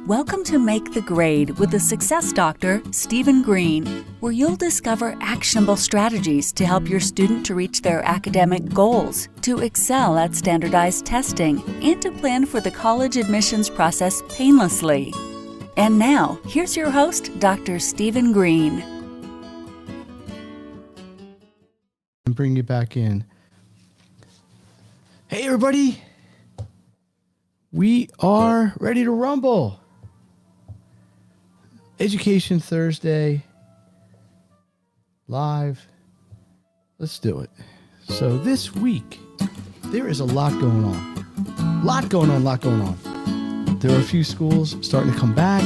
Welcome to Make the Grade with the Success Doctor, Stephen Green, where you'll discover actionable strategies to help your student to reach their academic goals, to excel at standardized testing, and to plan for the college admissions process painlessly. And now, here's your host, Dr. Stephen Green. And bring you back in. Hey, everybody. We are ready to rumble. Education Thursday, live. Let's do it. So this week, there is a lot going on. Lot going on. There are a few schools starting to come back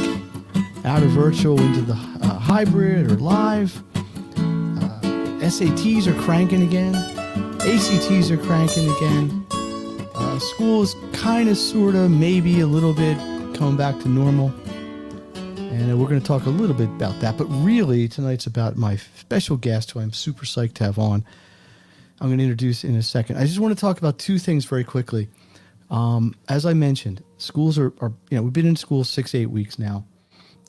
out of virtual into the hybrid or live. SATs are cranking again. ACTs are cranking again. School is kind of, sort of, maybe a little bit coming back to normal. And we're going to talk a little bit about that. But really, tonight's about my special guest, who I'm super psyched to have on. I'm going to introduce in a second. I just want to talk about two things very quickly. As I mentioned, schools are we've been in school 6-8 weeks now.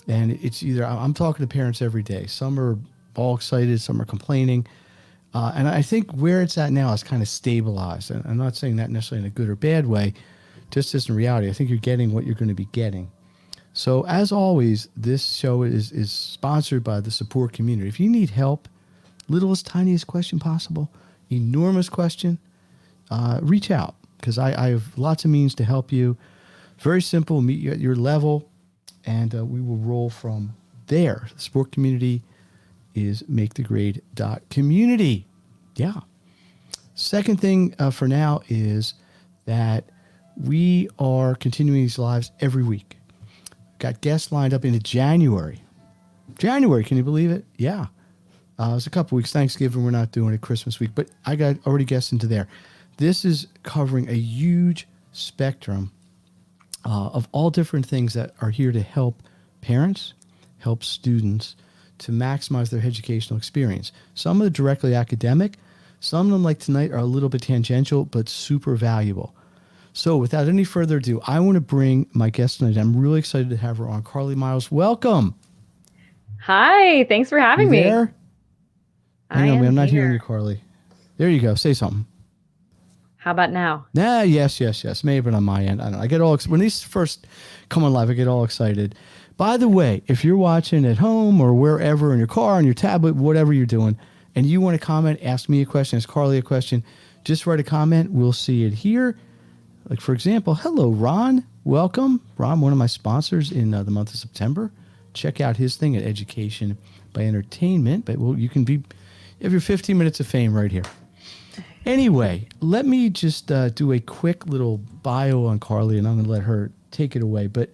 And it's either, I'm talking to parents every day. Some are all excited, some are complaining. And I think where it's at now is kind of stabilized. And I'm not saying that necessarily in a good or bad way, just as in reality. I think you're getting what you're going to be getting. So as always, this show is sponsored by the support community. If you need help, littlest, tiniest question possible, enormous question, reach out, because I have lots of means to help you. Very simple, meet you at your level, and we will roll from there. The support community is makethegrade.community. Yeah. Second thing for now is that we are continuing these lives every week. Got guests lined up into January. January, can you believe it? Yeah. It's a couple weeks. Thanksgiving, we're not doing it. Christmas week. But I got already guests into there. This is covering a huge spectrum of all different things that are here to help parents, help students to maximize their educational experience. Some are directly academic. Some of them, like tonight, are a little bit tangential, but super valuable. So without any further ado, I want to bring my guest tonight. I'm really excited to have her on. Carlee Myers, welcome. Hi, thanks for having me. There? Hang on, I'm not hearing you, Carlee. There you go. Say something. How about now? Yes. Maybe on my end. I don't know. I get all when these first come on live, I get all excited. By the way, if you're watching at home or wherever, in your car, on your tablet, whatever you're doing, and you want to comment, ask me a question, ask Carlee a question, just write a comment. We'll see it here. Like, for example, hello, Ron. Welcome. Ron, one of my sponsors in the month of September. Check out his thing at Education by Entertainment. But you have your 15 minutes of fame right here. Anyway, let me just do a quick little bio on Carlee, and I'm going to let her take it away. But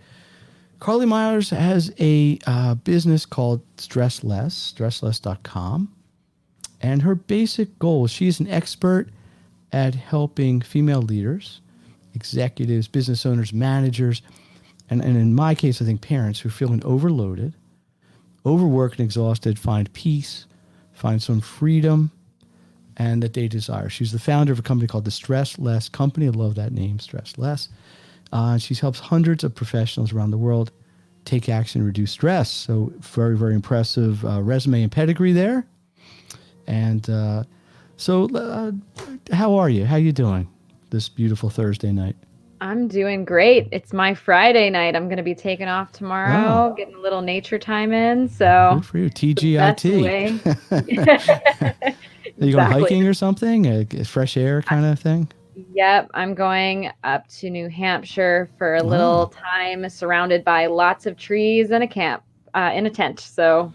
Carlee Myers has a business called stressless.com. And her basic goal, she's an expert at helping female leaders, executives, business owners, managers, and in my case, I think parents who are feeling overloaded, overworked and exhausted, find peace, find some freedom, and that they desire. She's the founder of a company called the Stress Less Company. I love that name, Stress Less. She helps hundreds of professionals around the world take action and reduce stress. So very, very impressive resume and pedigree there. And so how are you? How you doing this beautiful Thursday night? I'm doing great. It's my Friday night. I'm going to be taking off tomorrow, getting a little nature time in. So good for you. TGIT. Are you going hiking or something? A fresh air kind of thing? Yep. I'm going up to New Hampshire for a little time, surrounded by lots of trees and a camp in a tent. So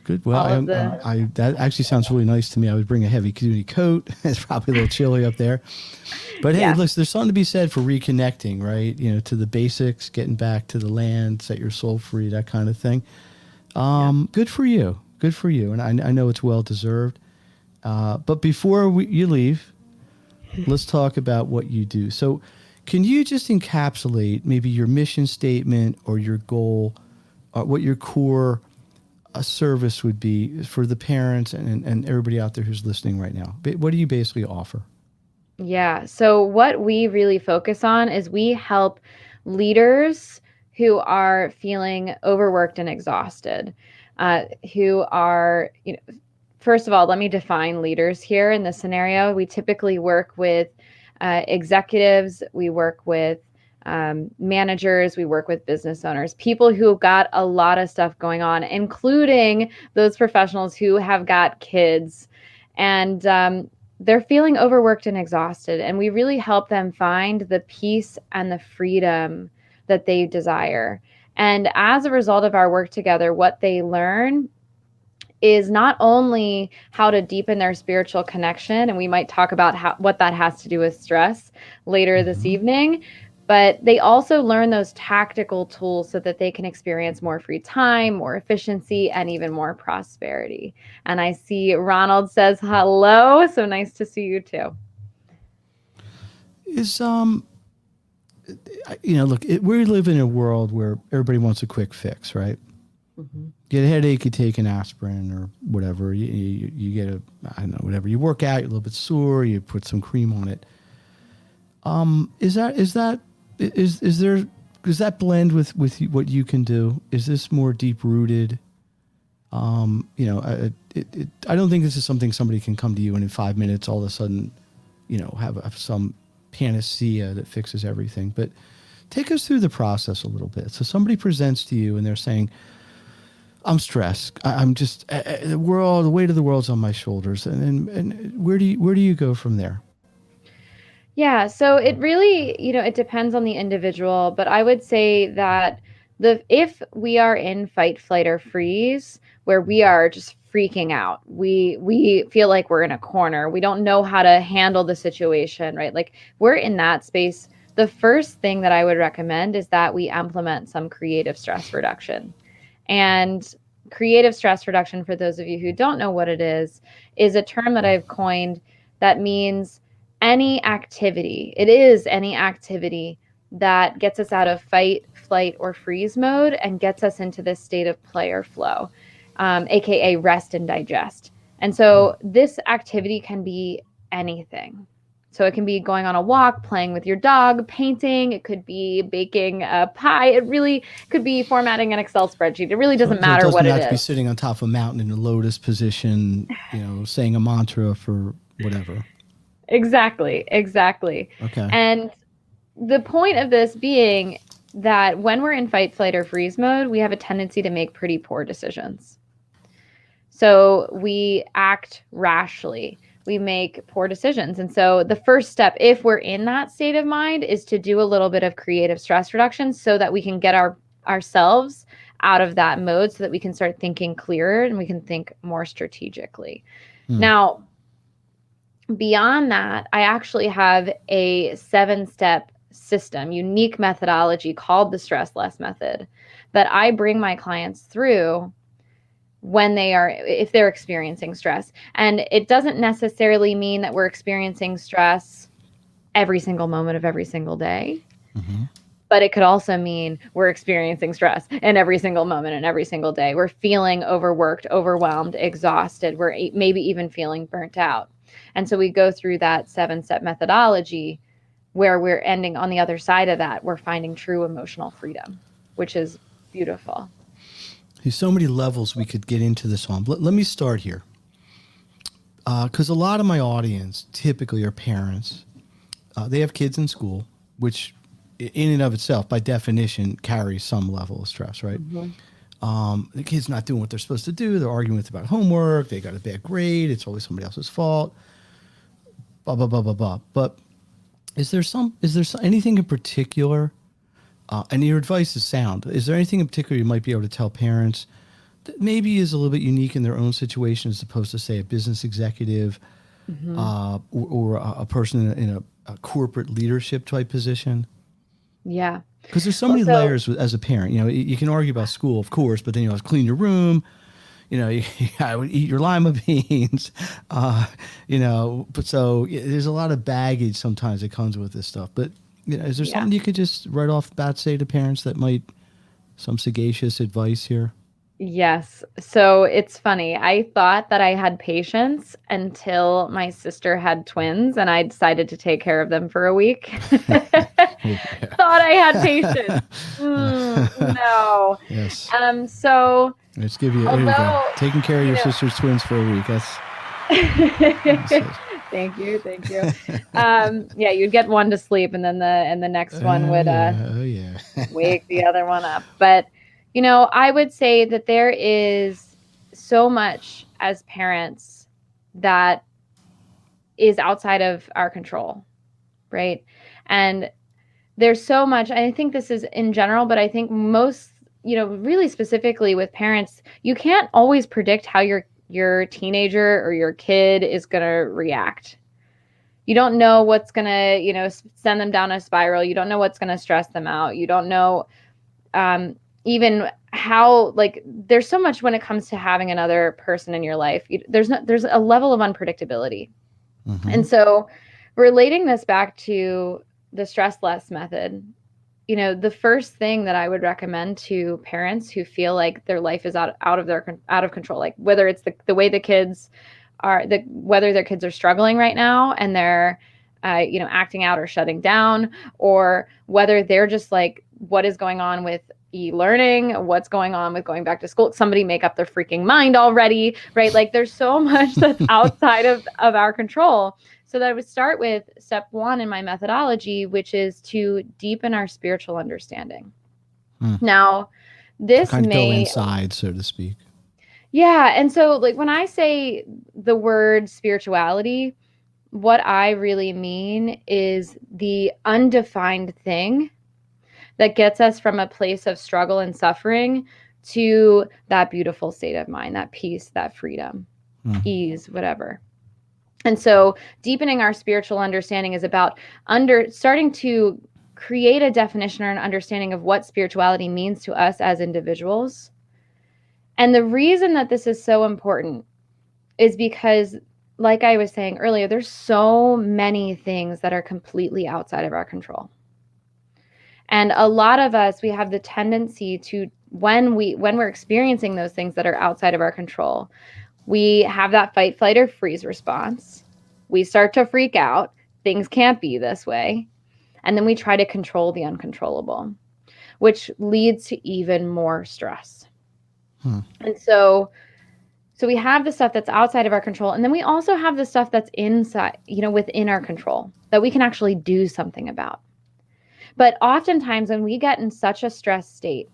good. Well, that actually sounds really nice to me. I would bring a heavy duty coat. It's probably a little chilly up there. But hey, look, there's something to be said for reconnecting, right? To the basics, getting back to the land, set your soul free, that kind of thing. Good for you. Good for you. And I know it's well deserved. But before you leave, let's talk about what you do. So can you just encapsulate maybe your mission statement or your goal, or what your core service would be for the parents and everybody out there who's listening right now? What do you basically offer? Yeah. So what we really focus on is we help leaders who are feeling overworked and exhausted, who are, first of all, let me define leaders here in this scenario. We typically work with executives, we work with managers, we work with business owners, people who have got a lot of stuff going on, including those professionals who have got kids. And they're feeling overworked and exhausted. And we really help them find the peace and the freedom that they desire. And as a result of our work together, what they learn is not only how to deepen their spiritual connection, and we might talk about what that has to do with stress later this evening, but they also learn those tactical tools so that they can experience more free time, more efficiency, and even more prosperity. And I see Ronald says hello, so nice to see you too. Is look, we live in a world where everybody wants a quick fix, right? Get a headache, you take an aspirin or whatever. You get whatever. You work out, you're a little bit sore, you put some cream on it. Does that blend with what you can do? Is this more deep rooted? I don't think this is something somebody can come to you and in 5 minutes all of a sudden, have some panacea that fixes everything. But take us through the process a little bit. So somebody presents to you and they're saying, I'm stressed. I'm just the weight of the world's on my shoulders. And where do you go from there? Yeah, so it really, it depends on the individual, but I would say that if we are in fight, flight, or freeze, where we are just freaking out, we feel like we're in a corner, we don't know how to handle the situation, right? Like we're in that space. The first thing that I would recommend is that we implement some creative stress reduction. And creative stress reduction, for those of you who don't know what it is a term that I've coined that means any activity that gets us out of fight, flight, or freeze mode and gets us into this state of play or flow, aka rest and digest. And so this activity can be anything. So it can be going on a walk, playing with your dog, painting. It could be baking a pie. It really could be formatting an Excel spreadsheet. It really doesn't matter what it is. It doesn't have to be sitting on top of a mountain in a lotus position, saying a mantra for whatever. Exactly. Okay. And the point of this being that when we're in fight, flight, or freeze mode, we have a tendency to make pretty poor decisions. So we act rashly. We make poor decisions. And so the first step, if we're in that state of mind, is to do a little bit of creative stress reduction so that we can get ourselves out of that mode so that we can start thinking clearer and we can think more strategically. Now, beyond that, I actually have a 7-step system, unique methodology called the Stress Less Method that I bring my clients through if they're experiencing stress. And it doesn't necessarily mean that we're experiencing stress every single moment of every single day. But it could also mean we're experiencing stress in every single moment and every single day. We're feeling overworked, overwhelmed, exhausted. We're maybe even feeling burnt out. And so we go through that 7-step methodology where we're ending on the other side of that. We're finding true emotional freedom, which is beautiful. There's so many levels we could get into this on. Let me start here. Because a lot of my audience typically are parents. They have kids in school, which in and of itself, by definition, carries some level of stress, right? The kid's not doing what they're supposed to do. They're arguing about homework. They got a bad grade. It's always somebody else's fault. Blah, blah, blah, blah, blah. But is there anything in particular, and your advice is sound, is there anything in particular you might be able to tell parents that maybe is a little bit unique in their own situation as opposed to, say, a business executive or a person in a corporate leadership type position? Yeah. Because there's so many layers as a parent. You can argue about school, of course, but then you have to clean your room. You gotta eat your lima beans. But so there's a lot of baggage sometimes that comes with this stuff. But is there something you could just right off the bat say to parents that might, some sagacious advice here? Yes. So it's funny. I thought that I had patience until my sister had twins and I decided to take care of them for a week. Thought I had patience. No. Yes. So Let's give you, there you go. Taking care of your sister's twins for a week. That's it. Thank you. Yeah, you'd get one to sleep, and then the next one would wake the other one up. But I would say that there is so much as parents that is outside of our control, right? And there's so much, I think this is in general, but I think most, really specifically with parents, you can't always predict how your teenager or your kid is going to react. You don't know what's going to, send them down a spiral. You don't know what's going to stress them out. You don't know even how, there's so much when it comes to having another person in your life. There's a level of unpredictability. Mm-hmm. And so relating this back to the stress less method, the first thing that I would recommend to parents who feel like their life is out of control, like whether it's the way the kids are, whether their kids are struggling right now and they're acting out or shutting down, or whether they're just like, what is going on with e-learning, what's going on with going back to school, somebody make up their freaking mind already, right? Like there's so much that's outside of our control. So that I would start with step 1 in my methodology, which is to deepen our spiritual understanding. Now, this kind of go inside, so to speak. Yeah. And so when I say the word spirituality, what I really mean is the undefined thing that gets us from a place of struggle and suffering to that beautiful state of mind, that peace, that freedom, ease, whatever. And so deepening our spiritual understanding is about starting to create a definition or an understanding of what spirituality means to us as individuals. And the reason that this is so important is because, like I was saying earlier, there's so many things that are completely outside of our control. And a lot of us, we have the tendency to, when we're experiencing those things that are outside of our control, we have that fight, flight, or freeze response. We start to freak out. Things can't be this way. And then we try to control the uncontrollable, which leads to even more stress. And so we have the stuff that's outside of our control. And then we also have the stuff that's inside, within our control that we can actually do something about. But oftentimes when we get in such a stress state,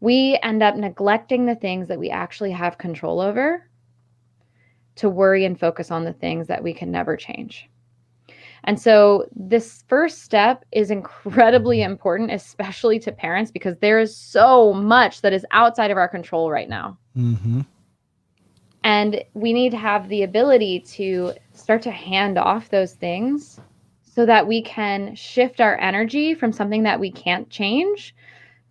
we end up neglecting the things that we actually have control over to worry and focus on the things that we can never change. And so this first step is incredibly important, especially to parents, because there is so much that is outside of our control right now. Mm-hmm. And we need to have the ability to start to hand off those things so that we can shift our energy from something that we can't change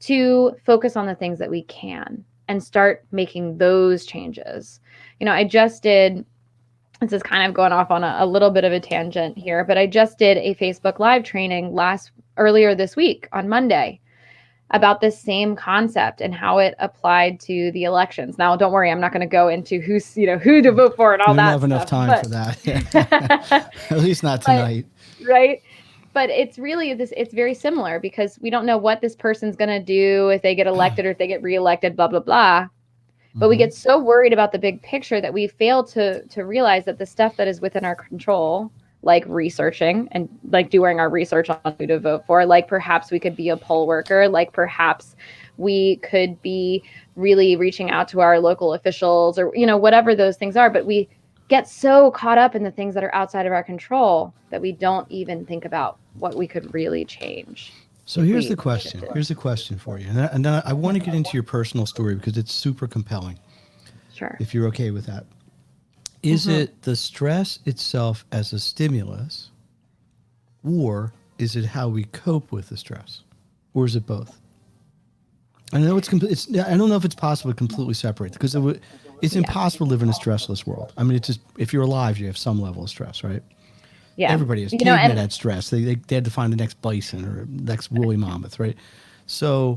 to focus on the things that we can and start making those changes. I just did, this is kind of going off on a little bit of a tangent here, but I just did a Facebook Live training earlier this week on Monday about this same concept and how it applied to the elections. Now, don't worry, I'm not going to go into who to vote for and all that. We don't have enough time for that. At least not tonight. Right. But it's really it's very similar because we don't know what this person's going to do if they get elected or if they get reelected, blah, blah, blah. But we get so worried about the big picture that we fail to realize that the stuff that is within our control, like researching and like doing our research on who to vote for, like perhaps we could be a poll worker, like perhaps we could be really reaching out to our local officials or, whatever those things are. But we get so caught up in the things that are outside of our control that we don't even think about what we could really change. So here's the question. Here's the question for you. And then I want to get into your personal story because it's super compelling. Sure. If you're okay with that. Is it the stress itself as a stimulus, or is it how we cope with the stress? Or is it both? I know I don't know if it's possible to completely separate because it's impossible to live in a stressless world. I mean, it's just, if you're alive, you have some level of stress, right? Yeah. Everybody has. Cavemen had stress. They had to find the next bison or next woolly mammoth, right? So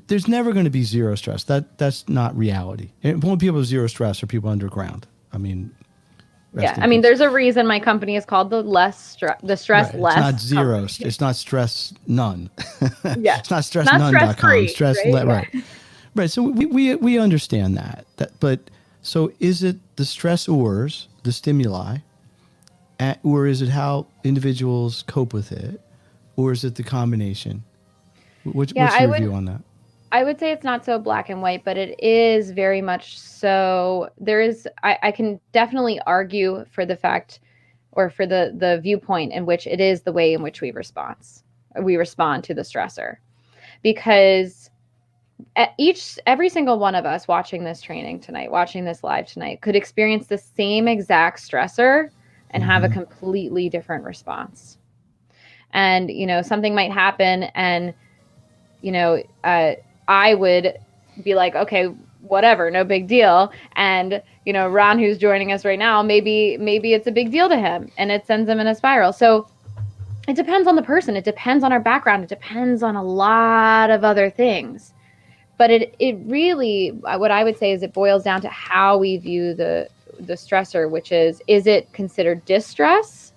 there's never going to be zero stress. That's not reality. And only people with zero stress are people underground. I mean, Yeah, I mean, there's a reason my company is called the stress Right. less. It's not zero. Company. It's not stress none. Yeah, It's not not stress stressnone.com. free, Stress right? right. Right. So we understand that. But so is it the stressors, the stimuli, or is it how individuals cope with it, or is it the combination? What's your view on that? I would say it's not so black and white, but it is very much so. I can definitely argue for the fact or for the viewpoint in which it is the way in which we respond to the stressor. Because every single one of us watching this training tonight, watching this live tonight, could experience the same exact stressor and have a completely different response. And, something might happen and, I would be like, okay, whatever, no big deal. And, Ron, who's joining us right now, maybe it's a big deal to him and it sends him in a spiral. So it depends on the person. It depends on our background. It depends on a lot of other things. But it really, what I would say is it boils down to how we view the stressor, which is it considered distress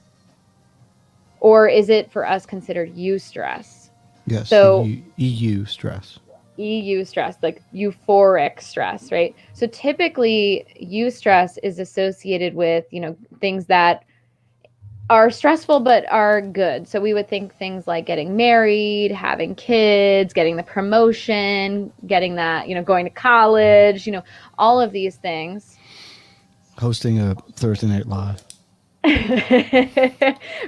or is it for us considered eustress? Yes. So EU stress. EU stress, like euphoric stress, right? So typically eustress is associated with, things that are stressful but are good. So we would think things like getting married, having kids, getting the promotion, getting that, going to college, all of these things. Hosting a Thursday Night Live.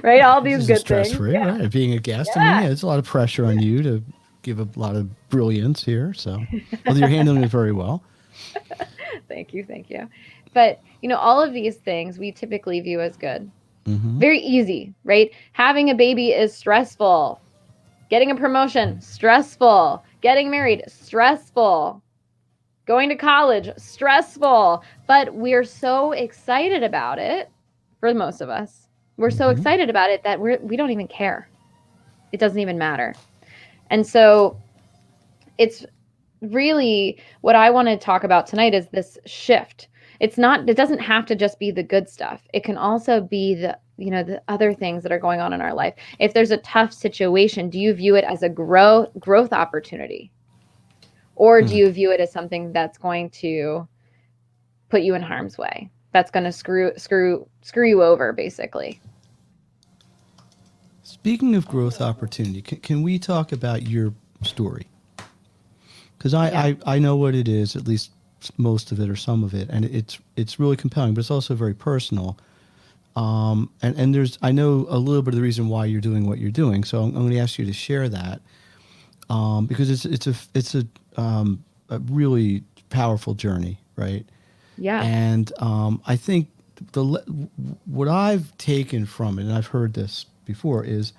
Right? All these good stress things. free, right? Being a guest. Yeah. I mean, there's a lot of pressure on you to give a lot of brilliance here. So, well, you're handling it very well. Thank you. But, all of these things we typically view as good. Very easy, right? Having a baby is stressful. Getting a promotion, stressful. Getting married, stressful. Going to college, stressful. But we're so excited about it, for most of us. We're so excited about it that we don't even care. It doesn't even matter. And so it's really what I want to talk about tonight is this shift. It doesn't have to just be the good stuff. It can also be the other things that are going on in our life. If there's a tough situation, do you view it as a growth opportunity? Or do you view it as something that's going to put you in harm's way? That's going to screw you over, basically. Speaking of growth opportunity, can we talk about your story? Because I know what it is, at least most of it or some of it, and it's really compelling, but it's also very personal. And I know a little bit of the reason why you're doing what you're doing, so I'm going to ask you to share that because it's a really powerful journey, right? Yeah. And I think what I've taken from it, and I've heard this before, is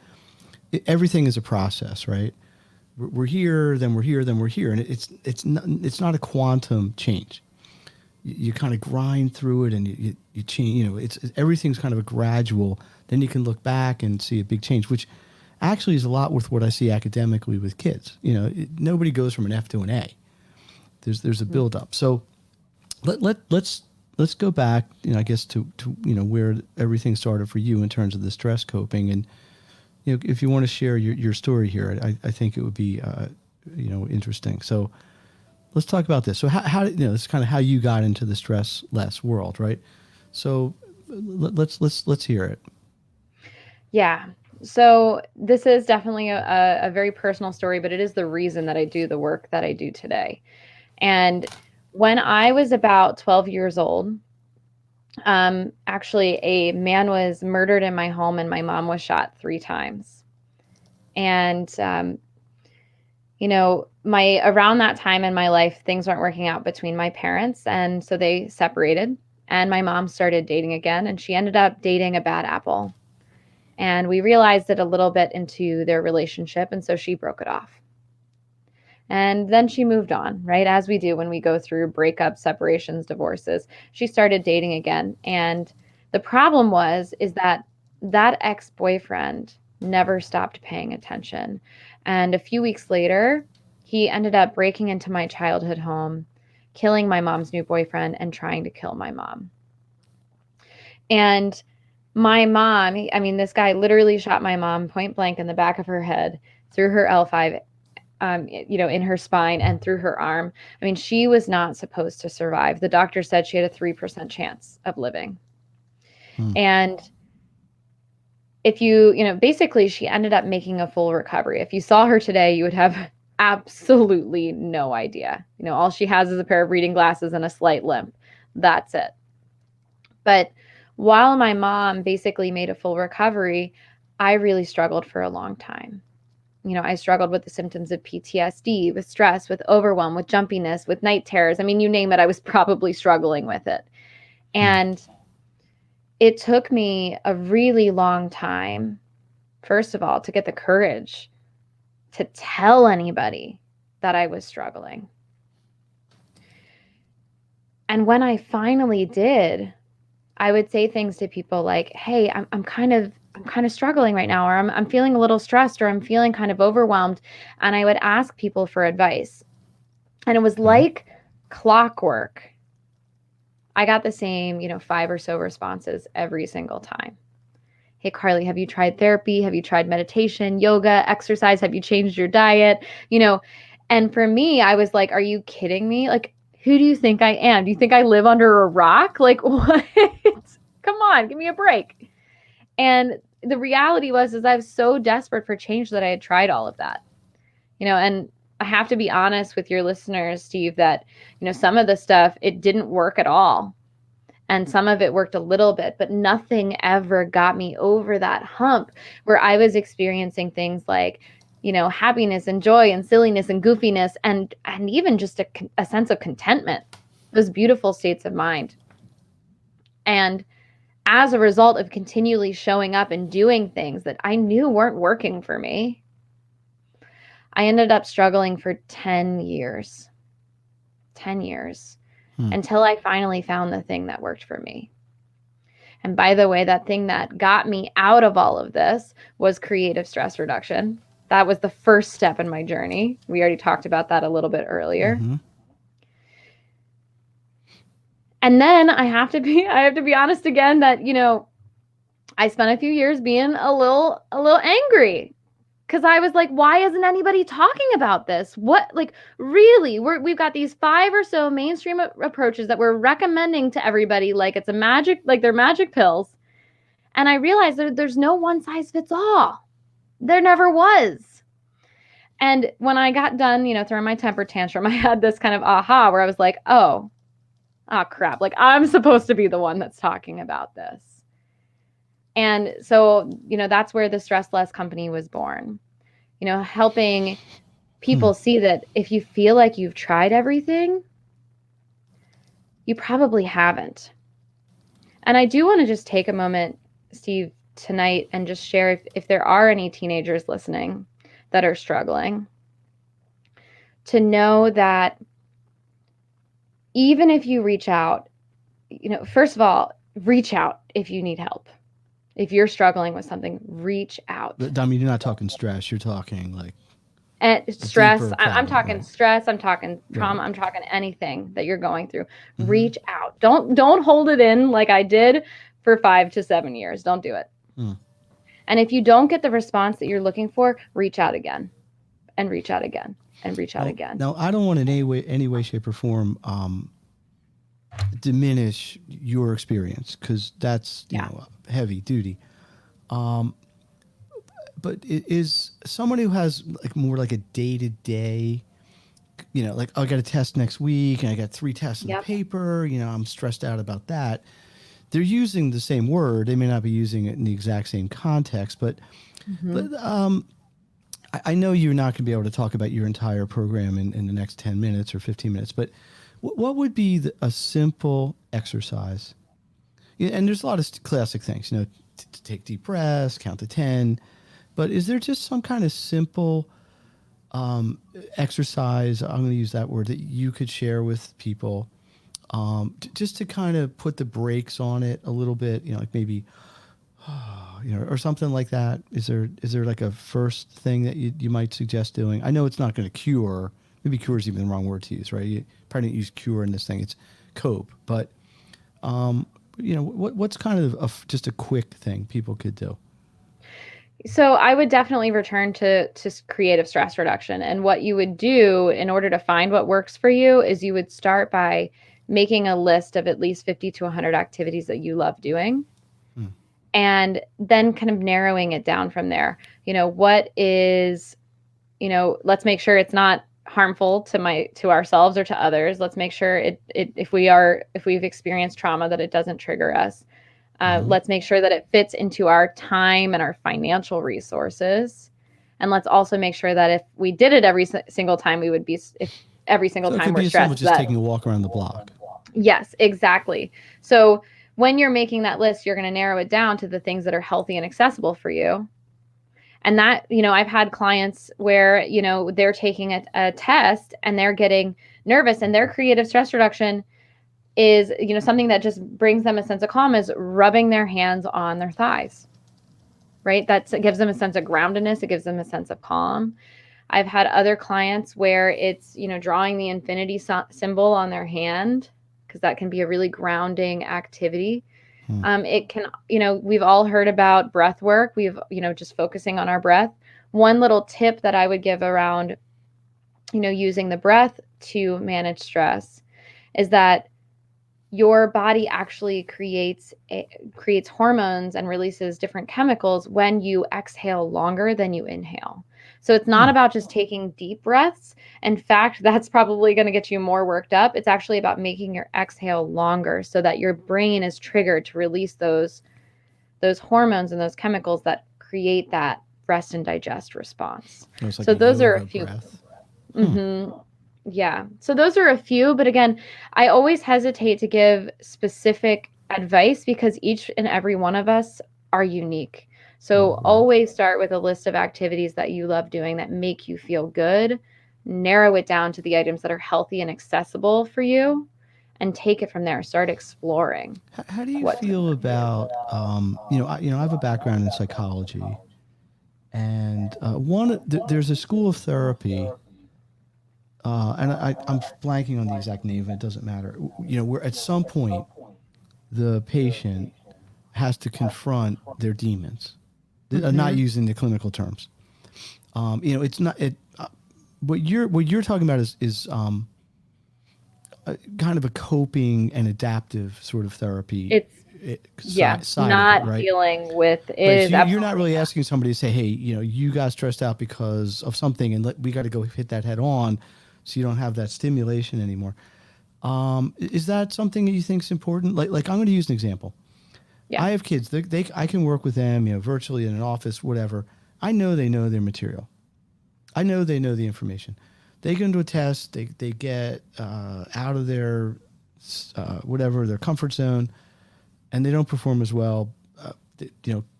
everything is a process, right? We're here, then we're here, then we're here, and it's not a quantum change. You kind of grind through it, and you change. Everything's kind of a gradual. Then you can look back and see a big change, which actually is a lot with what I see academically with kids. Nobody goes from an F to an A. There's a buildup. So let's go back. I guess to where everything started for you in terms of the stress coping, and if you want to share your story here, I think it would be interesting. So let's talk about this. So how this is kind of how you got into the stress less world, right? So let's hear it. Yeah. So this is definitely a very personal story, but it is the reason that I do the work that I do today. And when I was about 12 years old, actually a man was murdered in my home and my mom was shot 3 times. And, around that time in my life, things weren't working out between my parents. And so they separated and my mom started dating again, and she ended up dating a bad apple. And we realized it a little bit into their relationship. And so she broke it off. And then she moved on, right? As we do when we go through breakups, separations, divorces. She started dating again. And the problem is that ex-boyfriend never stopped paying attention. And a few weeks later, he ended up breaking into my childhood home, killing my mom's new boyfriend, and trying to kill my mom. And my mom, I mean, this guy literally shot my mom point blank in the back of her head, through her L5, in her spine and through her arm. I mean, she was not supposed to survive. The doctor said she had a 3% chance of living. And if basically she ended up making a full recovery. If you saw her today, you would have absolutely no idea. All she has is a pair of reading glasses and a slight limp. That's it. But while my mom basically made a full recovery, I really struggled for a long time. I struggled with the symptoms of PTSD, with stress, with overwhelm, with jumpiness, with night terrors. I mean, you name it, I was probably struggling with it. And it took me a really long time, first of all, to get the courage to tell anybody that I was struggling. And when I finally did, I would say things to people like, hey, I'm kind of struggling right now, or I'm feeling a little stressed, or I'm feeling kind of overwhelmed. And I would ask people for advice. And it was like clockwork. I got the same, 5 or so responses every single time. Hey, Carlee, have you tried therapy? Have you tried meditation, yoga, exercise? Have you changed your diet? And for me, I was like, are you kidding me? Like, who do you think I am? Do you think I live under a rock? Like, what? Come on, give me a break. And the reality was I was so desperate for change that I had tried all of that. And I have to be honest with your listeners, Steve, that, some of the stuff, it didn't work at all. And some of it worked a little bit, but nothing ever got me over that hump where I was experiencing things like, happiness and joy and silliness and goofiness and even just a sense of contentment, those beautiful states of mind. And as a result of continually showing up and doing things that I knew weren't working for me, I ended up struggling for 10 years. 10 years. Until I finally found the thing that worked for me. And by the way, that thing that got me out of all of this was creative stress reduction. That was the first step in my journey. We already talked about that a little bit earlier. And then I have to be honest again that, I spent a few years being a little angry. Because I was like, why isn't anybody talking about this? What, like, really? We've got these 5 or so mainstream approaches that we're recommending to everybody, like it's they're magic pills. And I realized that there's no one size fits all. There never was. And when I got done, throwing my temper tantrum, I had this kind of aha where I was like, oh crap. Like, I'm supposed to be the one that's talking about this. And so, that's where the Stress Less Company was born, helping people see that if you feel like you've tried everything, you probably haven't. And I do want to just take a moment, Steve, tonight and just share if there are any teenagers listening that are struggling, to know that even if you reach out, first of all, reach out if you need help. If you're struggling with something, reach out. But, I mean, you're not talking stress. You're talking like stress. I'm talking right? stress. I'm talking trauma. Right. I'm talking anything that you're going through. Reach out. Don't hold it in like I did for 5 to 7 years. Don't do it. And if you don't get the response that you're looking for, reach out again, and reach out again, and reach out again. Now, I don't want in any way, shape, or form diminish your experience, because that's heavy duty. But it is somebody who has like more like a day-to-day, like, oh, I got a test next week and I got 3 tests in the paper, I'm stressed out about that. They're using the same word. They may not be using it in the exact same context, but I know you're not going to be able to talk about your entire program in the next 10 minutes or 15 minutes, but what would be a simple exercise? And there's a lot of classic things, to take deep breaths, count to 10. But is there just some kind of simple exercise, I'm going to use that word, that you could share with people just to kind of put the brakes on it a little bit, like maybe, or something like that? Is there like a first thing that you might suggest doing? I know it's not going to cure. Maybe cure is even the wrong word to use, right? You probably didn't use cure in this thing. It's cope. But what's kind of just a quick thing people could do? So I would definitely return to creative stress reduction. And what you would do in order to find what works for you is you would start by making a list of at least 50 to 100 activities that you love doing. And then kind of narrowing it down from there. What is, let's make sure it's not harmful to ourselves or to others. Let's make sure if we've experienced trauma, that it doesn't trigger us. Let's make sure that it fits into our time and our financial resources. And let's also make sure that if we did it every single time, we would be, if every single time we're stressed. Just taking a walk around the block. Yes, exactly. So when you're making that list, you're going to narrow it down to the things that are healthy and accessible for you. And that, I've had clients where, they're taking a test and they're getting nervous, and their creative stress reduction is, something that just brings them a sense of calm is rubbing their hands on their thighs, right? It gives them a sense of groundedness. It gives them a sense of calm. I've had other clients where it's, drawing the infinity symbol on their hand, because that can be a really grounding activity. It can, we've all heard about breath work. We've, just focusing on our breath. One little tip that I would give around, using the breath to manage stress is that your body actually creates hormones and releases different chemicals when you exhale longer than you inhale. So it's not about just taking deep breaths. In fact, that's probably going to get you more worked up. It's actually about making your exhale longer so that your brain is triggered to release those hormones and those chemicals that create that rest and digest response. Like so those are a few. Yeah. So those are a few, but again, I always hesitate to give specific advice because each and every one of us are unique. So always start with a list of activities that you love doing that make you feel good, narrow it down to the items that are healthy and accessible for you, and take it from there. Start exploring. How do you feel about, I have a background in psychology, and there's a school of therapy, and I'm blanking on the exact name, it doesn't matter. Where at some point the patient has to confront their demons. Not using the clinical terms. It's not it. What you're talking about is kind of a coping and adaptive sort of therapy. Not right? dealing with it. So you're not really asking somebody to say, hey, you got stressed out because of something, and we got to go hit that head on, so you don't have that stimulation anymore. Is that something that you think is important? Like I'm going to use an example. Yeah. I have kids. I can work with them, virtually in an office, whatever. I know they know their material. I know they know the information. They go into a test. They get out of their their comfort zone, and they don't perform as well.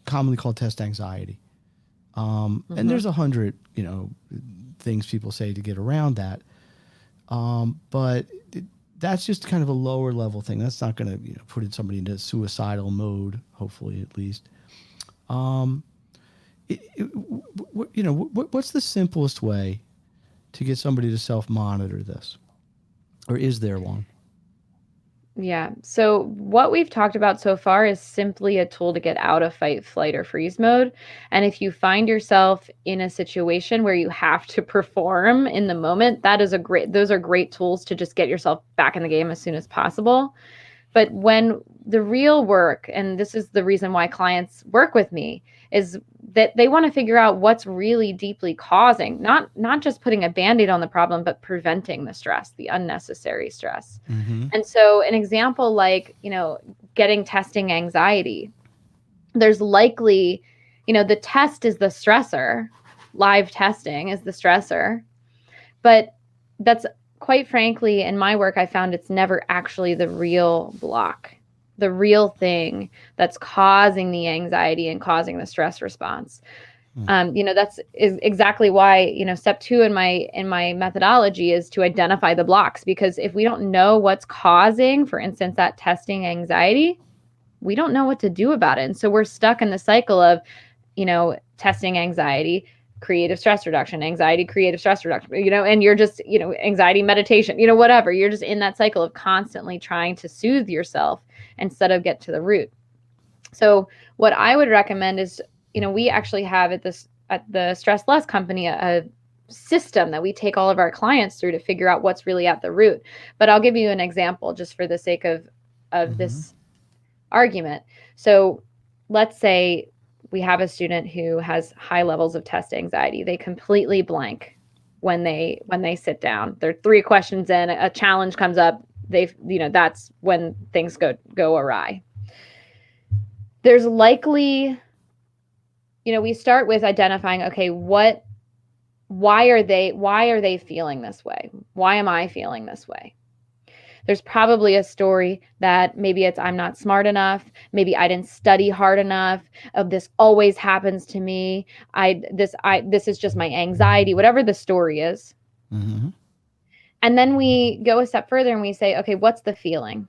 Commonly called test anxiety. And there's 100 things people say to get around that. But that's just kind of a lower level thing. That's not going to put somebody into suicidal mode, hopefully at least. What's the simplest way to get somebody to self-monitor this? Or is there one? Yeah. So what we've talked about so far is simply a tool to get out of fight, flight, or freeze mode. And if you find yourself in a situation where you have to perform in the moment, those are great tools to just get yourself back in the game as soon as possible. But when the real work, and this is the reason why clients work with me, is that they want to figure out what's really deeply causing, not just putting a Band-Aid on the problem, but preventing the stress, the unnecessary stress. And so an example like, getting testing anxiety, there's likely, the test is the stressor, live testing is the stressor, but that's quite frankly, in my work, I found it's never actually the real block, the real thing that's causing the anxiety and causing the stress response. That's exactly why, step 2 in my methodology is to identify the blocks, because if we don't know what's causing, for instance, that testing anxiety, we don't know what to do about it. And so we're stuck in the cycle of, testing anxiety, creative stress reduction, anxiety, creative stress reduction, and you're just, anxiety, meditation, whatever. You're just in that cycle of constantly trying to soothe yourself instead of get to the root. So what I would recommend is, we actually have at the Stress Less company, a system that we take all of our clients through to figure out what's really at the root. But I'll give you an example just for the sake of this argument. So let's say we have a student who has high levels of test anxiety. They completely blank when they sit down. They're 3 questions in, a challenge comes up. That's when things go awry. There's likely, we start with identifying, okay, why are they feeling this way? Why am I feeling this way? There's probably a story that maybe it's I'm not smart enough. Maybe I didn't study hard enough. This always happens to me. This is just my anxiety, whatever the story is. Mm-hmm. And then we go a step further and we say, okay, what's the feeling?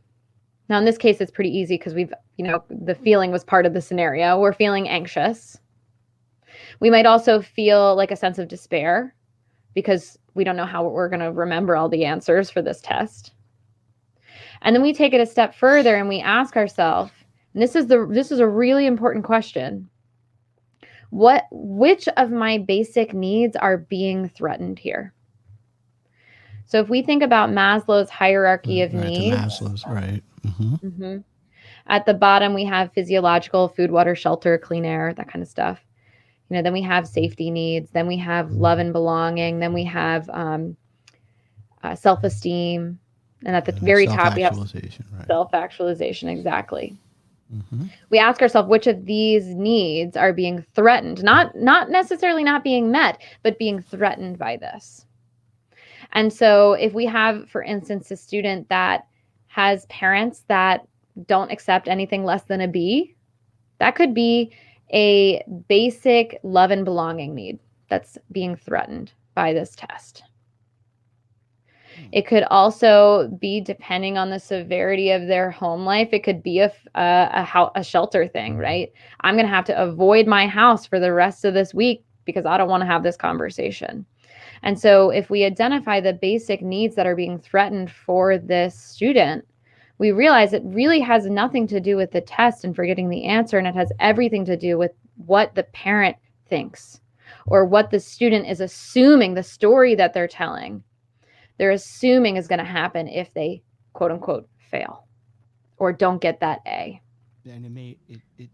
Now, in this case, it's pretty easy because the feeling was part of the scenario. We're feeling anxious. We might also feel like a sense of despair because we don't know how we're going to remember all the answers for this test. And then we take it a step further and we ask ourselves, and this is a really important question. Which of my basic needs are being threatened here? So if we think about Maslow's hierarchy of needs, Maslow's, right. Mm-hmm. At the bottom, we have physiological, food, water, shelter, clean air, that kind of stuff. Then we have safety needs. Then we have love and belonging. Then we have self-esteem. And at the very top, we have self-actualization. Exactly. Mm-hmm. We ask ourselves which of these needs are being threatened, not necessarily not being met, but being threatened by this. And so if we have, for instance, a student that has parents that don't accept anything less than a B, that could be a basic love and belonging need that's being threatened by this test. It could also be, depending on the severity of their home life, it could be a shelter thing, right? I'm going to have to avoid my house for the rest of this week because I don't want to have this conversation. And so if we identify the basic needs that are being threatened for this student, we realize it really has nothing to do with the test and forgetting the answer, and it has everything to do with what the parent thinks or what the student is assuming, the story that they're telling. They're assuming is going to happen if they, quote unquote, fail or don't get that A. And it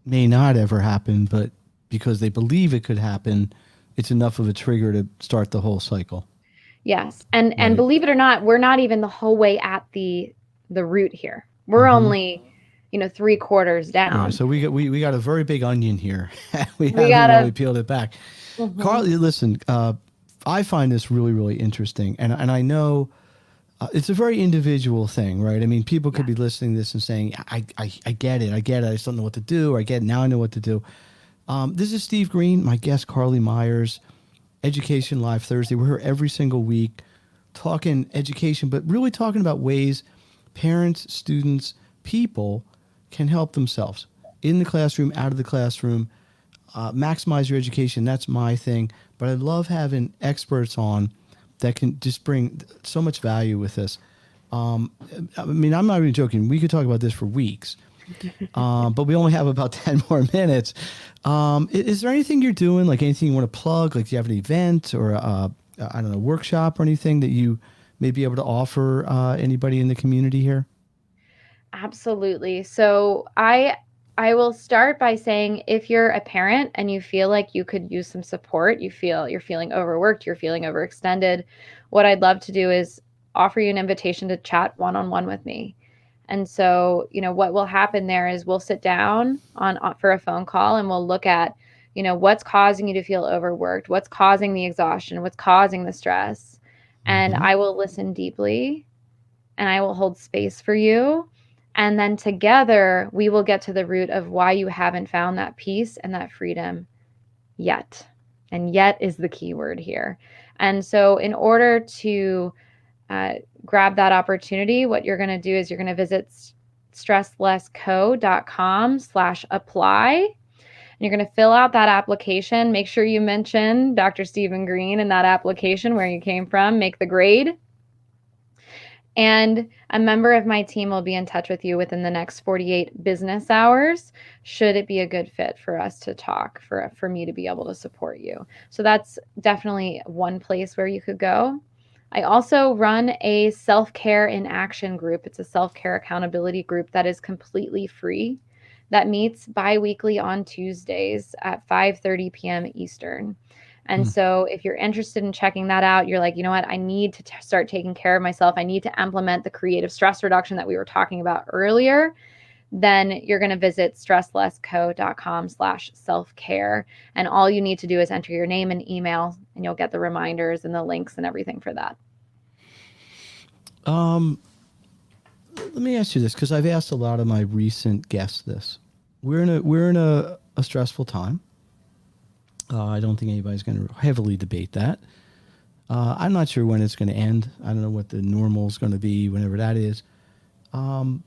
may not ever happen, but because they believe it could happen, it's enough of a trigger to start the whole cycle. Yes. And believe it or not, we're not even the whole way at the root here. We're only, 3/4 down. Right, so we got a very big onion here. we haven't really peeled it back. Mm-hmm. Carlee, listen, I find this really, really interesting. And I know it's a very individual thing, right? I mean, people could be listening to this and saying, I get it. I just don't know what to do. Or I get it. Now I know what to do. This is Steve Green, my guest, Carlee Myers, Education Live Thursday. We're here every single week talking education, but really talking about ways parents, students, people can help themselves in the classroom, out of the classroom, maximize your education. That's my thing. But I love having experts on that can just bring so much value with this. I mean, I'm not even joking. We could talk about this for weeks, but we only have about 10 more minutes. Is there anything you're doing, like anything you want to plug? Like, do you have an event or a workshop or anything that you may be able to offer anybody in the community here? Absolutely. So I will start by saying, if you're a parent and you feel like you could use some support, you're feeling overworked, you're feeling overextended, what I'd love to do is offer you an invitation to chat one-on-one with me. And so, what will happen there is we'll sit down for a phone call and we'll look at, what's causing you to feel overworked, what's causing the exhaustion, what's causing the stress. And I will listen deeply and I will hold space for you. And then together we will get to the root of why you haven't found that peace and that freedom yet. And yet is the key word here. And so in order to grab that opportunity, what you're going to do is you're going to visit stresslessco.com/apply. you're going to fill out that application. Make sure you mention Dr. Stephen Green in that application, where you came from, make the grade. And a member of my team will be in touch with you within the next 48 business hours, should it be a good fit for us to talk, for me to be able to support you. So that's definitely one place where you could go. I also run a self-care in action group. It's a self-care accountability group that is completely free, that meets bi-weekly on Tuesdays at 5:30 p.m. Eastern. And so if you're interested in checking that out, you're like, you know what, I need to start taking care of myself, I need to implement the creative stress reduction that we were talking about earlier, then you're going to visit stresslessco.com/self-care. And all you need to do is enter your name and email, and you'll get the reminders and the links and everything for that. Let me ask you this, because I've asked a lot of my recent guests this. We're in a stressful time. I don't think anybody's going to heavily debate that. I'm not sure when it's going to end. I don't know what the normal is going to be, whenever that is. I'm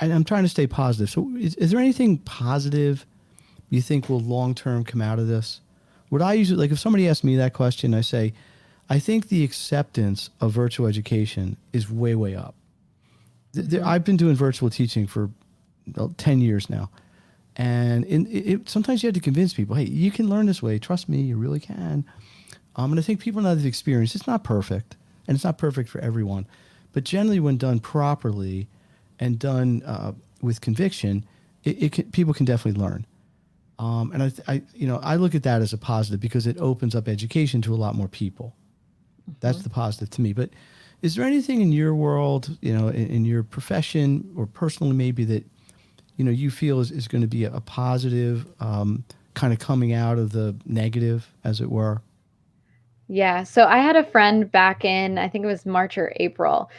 trying to stay positive. So is there anything positive you think will long-term come out of this? What I usually, like, if somebody asks me that question, I say, I think the acceptance of virtual education is way, way up. I've been doing virtual teaching for 10 years now. And sometimes you have to convince people, hey, you can learn this way. Trust me, you really can. And I think people now that have experienced, it's not perfect, and it's not perfect for everyone. But generally, when done properly and done with conviction, people can definitely learn. And I look at that as a positive, because it opens up education to a lot more people. That's the positive to me. But is there anything in your world, in your profession or personally maybe, that you feel is going to be a positive, kind of coming out of the negative, as it were? Yeah. So I had a friend back in, I think it was March or April.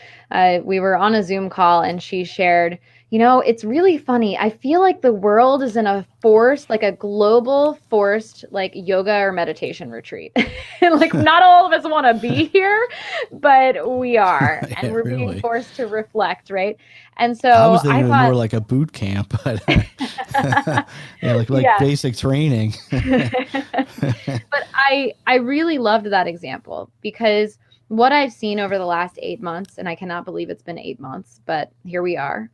We were on a Zoom call, and she shared, it's really funny. I feel like the world is in a forced, like a global forced, like yoga or meditation retreat. Like, not all of us want to be here, but we are. And we're really being forced to reflect, right? And so I was thinking thought, more like a boot camp, but like basic training. But I really loved that example, because what I've seen over the last 8 months, and I cannot believe it's been 8 months, but here we are,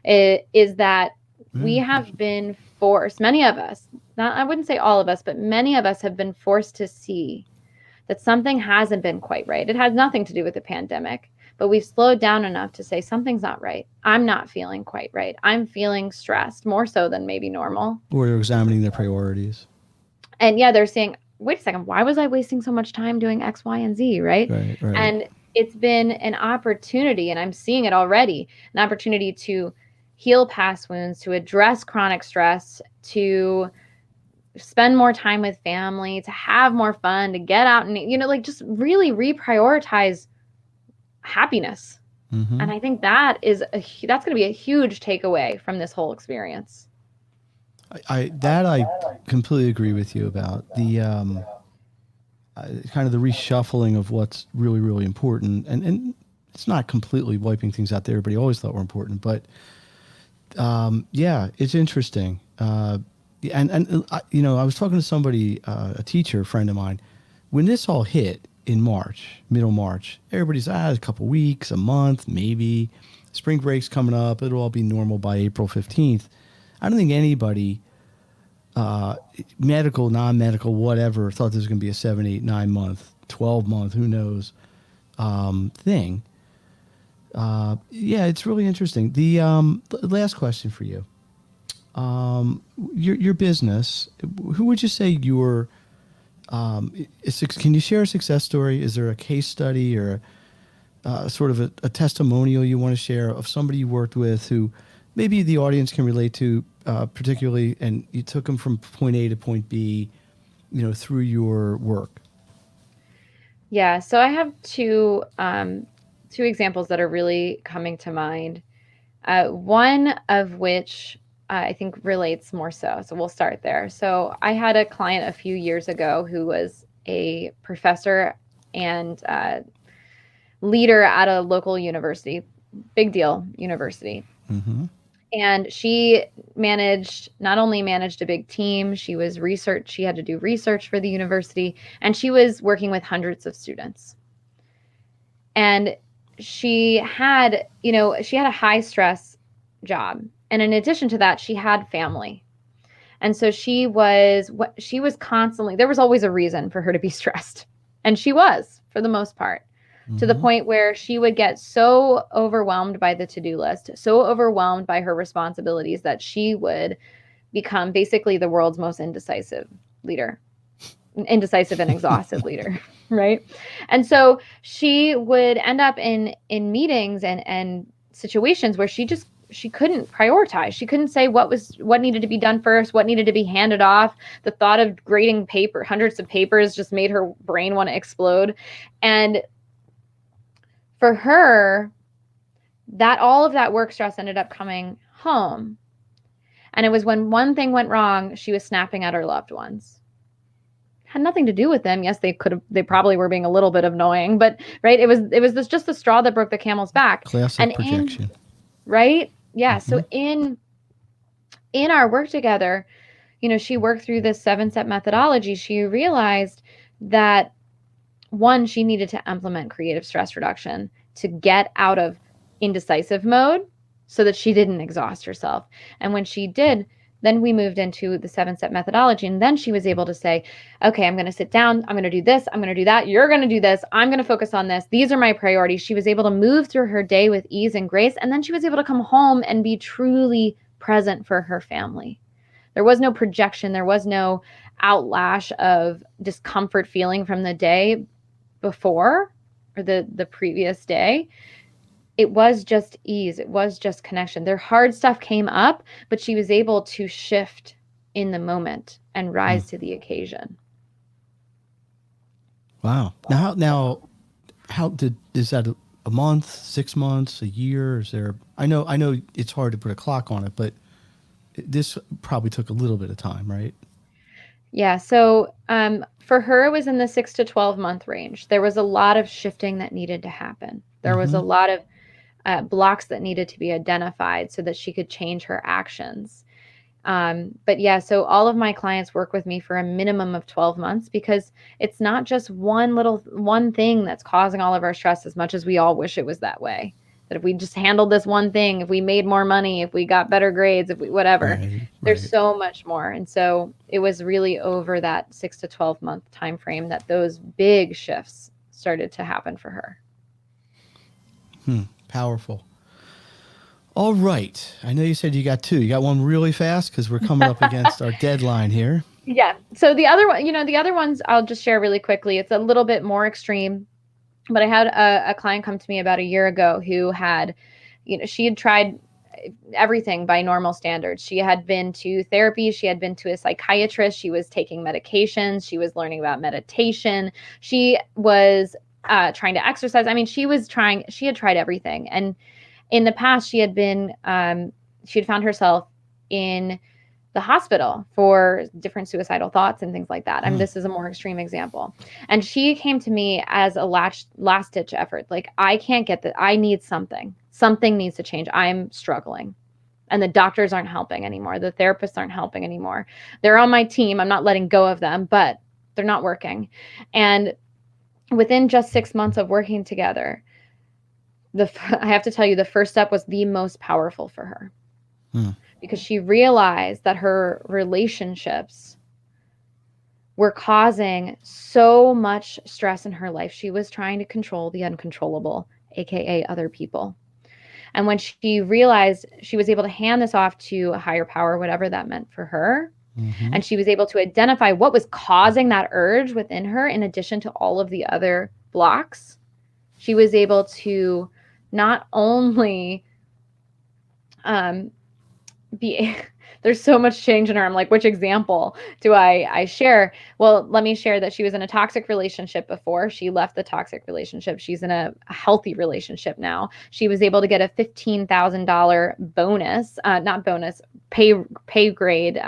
is that we have been forced, many of us, I wouldn't say all of us, but many of us have been forced to see that something hasn't been quite right. It has nothing to do with the pandemic, but we've slowed down enough to say something's not right. I'm not feeling quite right. I'm feeling stressed, more so than maybe normal. Or you're examining their priorities. And yeah, they're saying, wait a second, why was I wasting so much time doing X, Y, and Z, right? Right. And it's been an opportunity, and I'm seeing it already, an opportunity to heal past wounds, to address chronic stress, to spend more time with family, to have more fun, to get out and, just really reprioritize happiness. Mm-hmm. And I think that's going to be a huge takeaway from this whole experience. I completely agree with you about the kind of the reshuffling of what's really, really important. And it's not completely wiping things out that everybody always thought were important, but it's interesting. I was talking to somebody, a teacher, a friend of mine, when this all hit in March, middle March, everybody's a couple weeks, a month, maybe. Spring break's coming up. It'll all be normal by April 15th. I don't think anybody, medical, non-medical, whatever, thought this was going to be a 7, 8, 9 month, 12 month, who knows, thing. It's really interesting. The last question for you. Your business, who would you say your, can you share a success story? Is there a case study or sort of a testimonial you want to share of somebody you worked with who maybe the audience can relate to, particularly, and you took them from point A to point B, through your work? Yeah. So I have two examples that are really coming to mind. One of which I think relates more so. So we'll start there. So I had a client a few years ago who was a professor and leader at a local university, big deal university. Mm-hmm. And she not only managed a big team, she had to do research for the university, and she was working with hundreds of students. And she had a high stress job. And in addition to that, she had family. And so she was constantly, there was always a reason for her to be stressed. And she was, for the most part, to the point where she would get so overwhelmed by the to-do list, so overwhelmed by her responsibilities, that she would become basically the world's most indecisive and exhausted leader, right? And so she would end up in meetings and situations where she couldn't prioritize. She couldn't say what needed to be done first, what needed to be handed off. The thought of grading hundreds of papers just made her brain want to explode. And for her, all of that work stress ended up coming home. And it was when one thing went wrong, she was snapping at her loved ones. Had nothing to do with them. Yes, they probably were being a little bit annoying, but right, it was just the straw that broke the camel's back. Classic projection. Right? Yeah. So in our work together, she worked through this 7-step methodology. She realized that, one, she needed to implement creative stress reduction to get out of indecisive mode so that she didn't exhaust herself. And when she did, then we moved into the 7-step methodology. And then she was able to say, okay, I'm going to sit down. I'm going to do this. I'm going to do that. You're going to do this. I'm going to focus on this. These are my priorities. She was able to move through her day with ease and grace. And then she was able to come home and be truly present for her family. There was no projection. There was no outlash of discomfort feeling from the day before or the previous day. It was just ease. It was just connection. Their hard stuff came up, but she was able to shift in the moment and rise to the occasion. Wow. Now, is that a month, 6 months, a year? Is there? I know it's hard to put a clock on it, but this probably took a little bit of time, right? Yeah. So for her, it was in the 6 to 12 month range. There was a lot of shifting that needed to happen. There was a lot of blocks that needed to be identified so that she could change her actions. But yeah, so all of my clients work with me for a minimum of 12 months because it's not just one thing that's causing all of our stress, as much as we all wish it was that way. That if we just handled this one thing, if we made more money, if we got better grades, if we whatever, there's so much more. And so it was really over that 6 to 12 month time frame that those big shifts started to happen for her. Powerful. All right. I know you said you got 2. You got one really fast because we're coming up against our deadline here. Yeah. So the other one, the other ones I'll just share really quickly. It's a little bit more extreme, but I had a client come to me about a year ago who had, she had tried everything by normal standards. She had been to therapy. She had been to a psychiatrist. She was taking medications. She was learning about meditation. She was trying to exercise. I mean, she had tried everything. And in the past, she had found herself in the hospital for different suicidal thoughts and things like that. I mean, this is a more extreme example. And she came to me as a last ditch effort. Like, I can't get that. I need something. Something needs to change. I'm struggling. And the doctors aren't helping anymore. The therapists aren't helping anymore. They're on my team. I'm not letting go of them, but they're not working. And within just 6 months of working together, I have to tell you, the first step was the most powerful for her. Because she realized that her relationships were causing so much stress in her life. She was trying to control the uncontrollable, aka other people. And when she realized, she was able to hand this off to a higher power, whatever that meant for her. And she was able to identify what was causing that urge within her, in addition to all of the other blocks. She was able to not only there's so much change in her. I'm like, which example do I share? Well, let me share that she was in a toxic relationship before. She left the toxic relationship. She's in a healthy relationship now. She was able to get a $15,000 bonus, not bonus, pay grade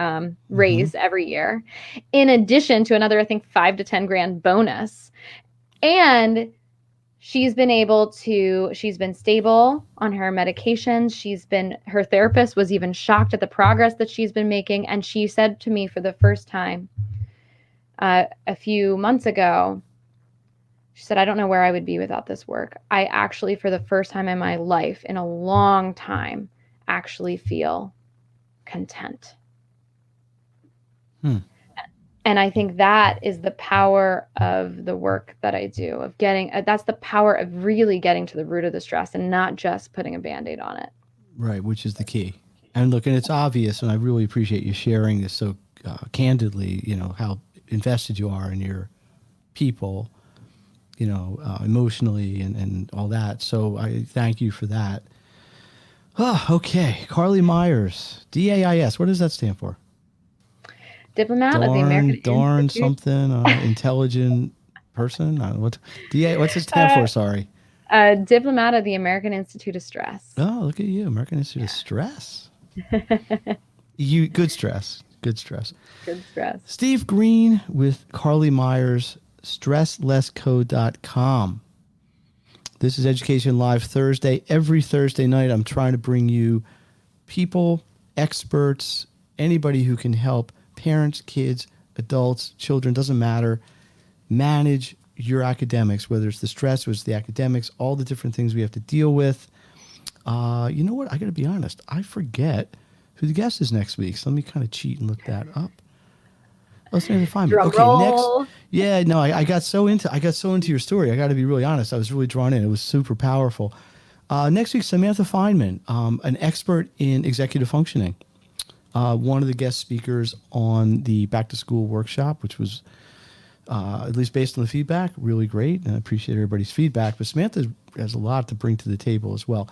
raise every year, in addition to another, I think, $5,000 to $10,000 bonus. And she's been stable on her medications. Her therapist was even shocked at the progress that she's been making. And she said to me for the first time a few months ago, she said, I don't know where I would be without this work. I actually, for the first time in my life, in a long time, actually feel content. And I think that is the power of the work that I do, that's the power of really getting to the root of the stress and not just putting a Band-Aid on it. Right, which is the key. And look, and it's obvious, and I really appreciate you sharing this so candidly, how invested you are in your people, emotionally and all that. So I thank you for that. Oh, okay. Carlee Myers, DAIS. What does that stand for? Diplomat of the American Institute. Something, intelligent person. What's it stand for? Sorry. Diplomat of the American Institute of Stress. Oh, look at you. American Institute of Stress. Good stress. Good stress. Steve Green with Carlee Myers, stresslessco.com. This is Education Live Thursday. Every Thursday night, I'm trying to bring you people, experts, anybody who can help parents, kids, adults, children, doesn't matter, manage your academics, whether it's the stress or it's the academics, all the different things we have to deal with. You know what? I got to be honest. I forget who the guest is next week. So let me kind of cheat and look that up. Let's maybe find me. Okay, roll. next. Yeah, no, I got so into your story. I got to be really honest. I was really drawn in. It was super powerful. Next week, Samantha Feynman, an expert in executive functioning. One of the guest speakers on the back to school workshop, which was, at least based on the feedback, really great. And I appreciate everybody's feedback. But Samantha has a lot to bring to the table as well.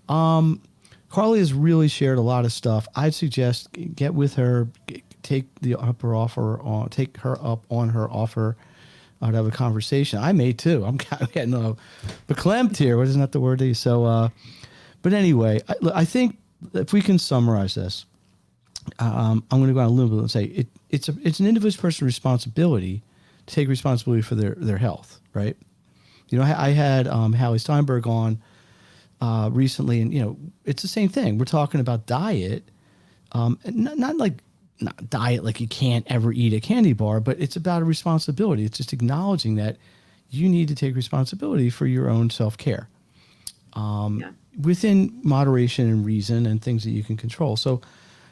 Carlee has really shared a lot of stuff. I'd suggest get with her, take her up on her offer to have a conversation. I may too. I'm getting beklempt here. What isn't that the word? So, but anyway, I think if we can summarize this, I'm going to go on a little bit and say it's an individual person's responsibility to take responsibility for their health, right? I had Hallie Steinberg on recently, and it's the same thing. We're talking about diet, not diet like you can't ever eat a candy bar, but it's about a responsibility. It's just acknowledging that you need to take responsibility for your own self-care within moderation and reason and things that you can control. So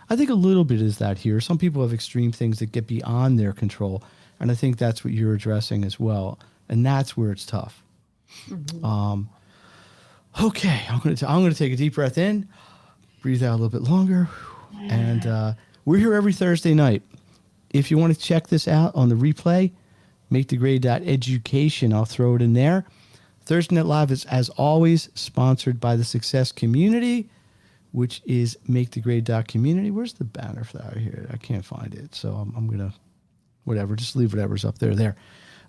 I think a little bit is that here. Some people have extreme things that get beyond their control, and I think that's what you're addressing as well, and that's where it's tough. Mm-hmm. Okay, I'm going to take a deep breath in, breathe out a little bit longer, and we're here every Thursday night. If you want to check this out on the replay, makethegrade.education. I'll throw it in there. Thursday Night Live is, as always, sponsored by the Success Community, which is makethegrade.community. Where's the banner for that here? I can't find it, so I'm going to, just leave whatever's up there.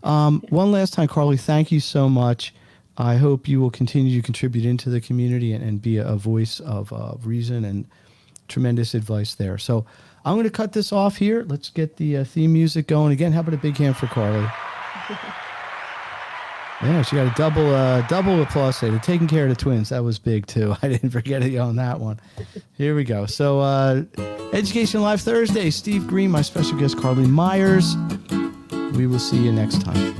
One last time, Carlee, thank you so much. I hope you will continue to contribute into the community and be a voice of reason and tremendous advice there. So I'm going to cut this off here. Let's get the theme music going again. How about a big hand for Carlee? Yeah, she got a double applause today. They're taking care of the twins. That was big too. I didn't forget you on that one. Here we go. So Education Live Thursday, Steve Green, my special guest Carlee Myers. We will see you next time.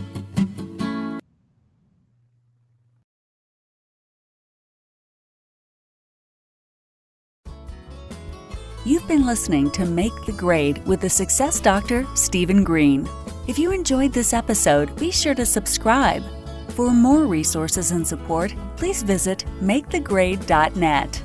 You've been listening to Make the Grade with the Success Doctor, Stephen Green. If you enjoyed this episode, be sure to subscribe. For more resources and support, please visit makethegrade.net.